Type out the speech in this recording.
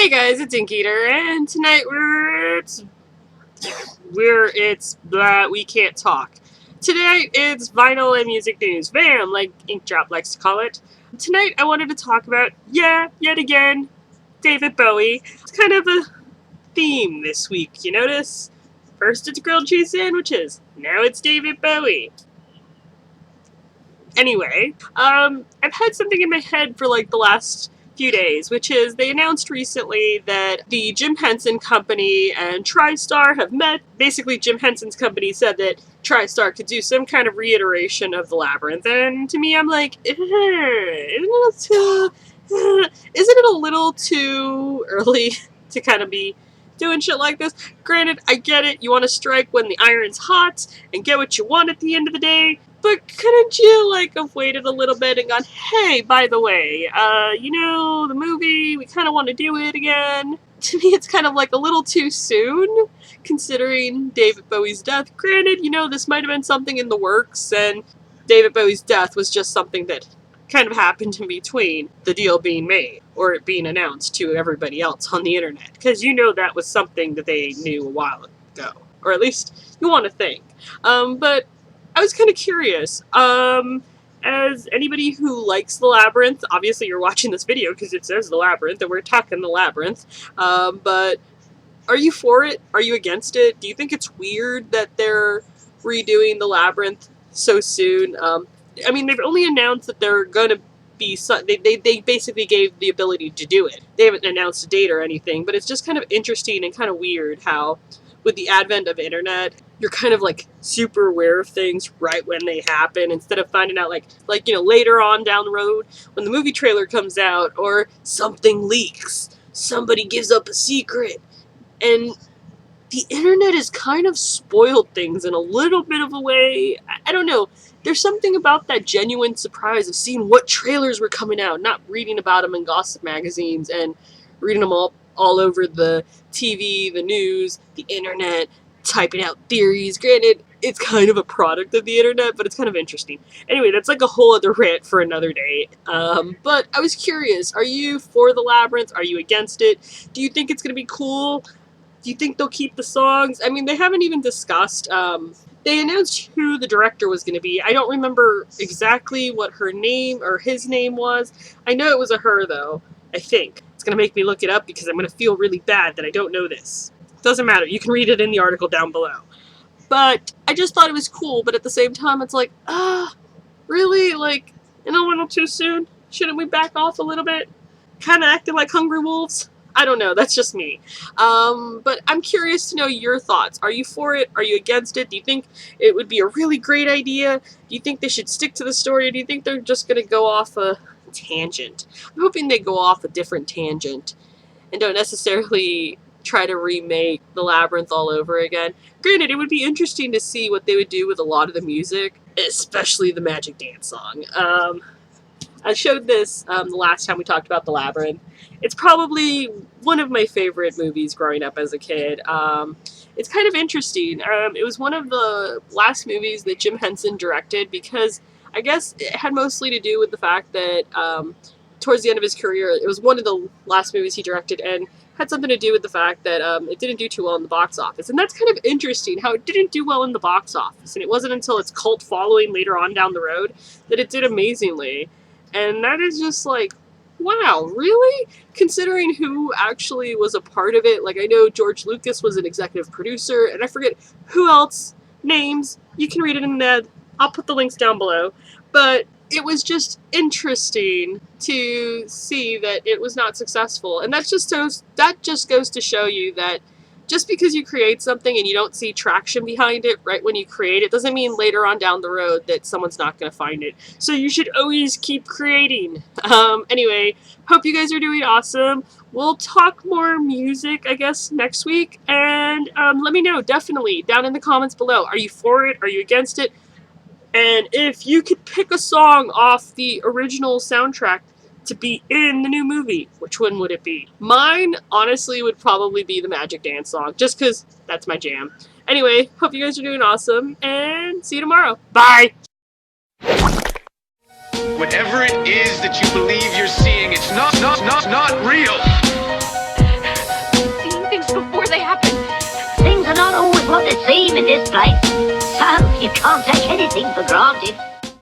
Hey guys, it's Inkeater, and tonight we can't talk. Tonight it's vinyl and music news, bam, like Inkdrop likes to call it. Tonight I wanted to talk about, yet again, David Bowie. It's kind of a theme this week, you notice? First it's grilled cheese sandwiches, now it's David Bowie. Anyway, I've had something in my head for like the last few days, which is they announced recently that the Jim Henson Company and Tristar have met. Basically, Jim Henson's company said that Tristar could do some kind of reiteration of the Labyrinth, and to me, I'm like, isn't it a little too early to kind of be doing shit like this? Granted, I get it, you want to strike when the iron's hot and get what you want at the end of the day, but couldn't you, have waited a little bit and gone, hey, by the way, the movie, we kind of want to do it again? To me, it's kind of a little too soon, considering David Bowie's death. Granted, this might have been something in the works, and David Bowie's death was just something that kind of happened in between the deal being made, or it being announced to everybody else on the internet, because that was something that they knew a while ago, or at least you want to think. But I was kind of curious, as anybody who likes the Labyrinth, obviously you're watching this video because it says the Labyrinth, and we're talking the Labyrinth, but are you for it? Are you against it? Do you think it's weird that they're redoing the Labyrinth so soon? They've only announced that they're going to be, they basically gave the ability to do it. They haven't announced a date or anything, but it's just kind of interesting and kind of weird how, with the advent of internet, you're kind of super aware of things right when they happen, instead of finding out later on down the road when the movie trailer comes out, or something leaks, somebody gives up a secret, and the internet has kind of spoiled things in a little bit of a way. I don't know. There's something about that genuine surprise of seeing what trailers were coming out, not reading about them in gossip magazines and reading them all over the TV, the news, the internet, typing out theories. Granted, it's kind of a product of the internet, but it's kind of interesting. Anyway, that's a whole other rant for another day. But I was curious, are you for the Labyrinth? Are you against it? Do you think it's going to be cool? Do you think they'll keep the songs? They haven't even discussed. They announced who the director was going to be. I don't remember exactly what her name or his name was. I know it was a her, though, I think. It's going to make me look it up because I'm going to feel really bad that I don't know this. Doesn't matter. You can read it in the article down below. But I just thought it was cool, but at the same time, it's really? A little too soon? Shouldn't we back off a little bit? Kind of acting like hungry wolves? I don't know. That's just me. But I'm curious to know your thoughts. Are you for it? Are you against it? Do you think it would be a really great idea? Do you think they should stick to the story? Or do you think they're just going to go off a tangent? I'm hoping they go off a different tangent and don't necessarily try to remake the Labyrinth all over again. Granted, it would be interesting to see what they would do with a lot of the music, especially the Magic Dance song. I showed this the last time we talked about the Labyrinth. It's probably one of my favorite movies growing up as a kid. It's kind of interesting. It was one of the last movies that Jim Henson directed, because I guess it had mostly to do with the fact that towards the end of his career, it was one of the last movies he directed, and had something to do with the fact that it didn't do too well in the box office. And that's kind of interesting, how it didn't do well in the box office. And it wasn't until its cult following later on down the road that it did amazingly. And that is just wow, really? Considering who actually was a part of it. I know George Lucas was an executive producer, and I forget who else, names. You can read it in the, I'll put the links down below. But it was just interesting to see that it was not successful. And that just goes to show you that just because you create something and you don't see traction behind it right when you create it, doesn't mean later on down the road that someone's not going to find it. So you should always keep creating. Anyway, hope you guys are doing awesome. We'll talk more music, I guess, next week. And let me know, definitely, down in the comments below. Are you for it? Are you against it? And if you could pick a song off the original soundtrack to be in the new movie, which one would it be? Mine, honestly, would probably be the Magic Dance song, just because that's my jam. Anyway, hope you guys are doing awesome, and see you tomorrow. Bye! Whatever it is that you believe you're seeing, it's not real. they happen? Things are not always what they seem in this place. So you can't take anything for granted.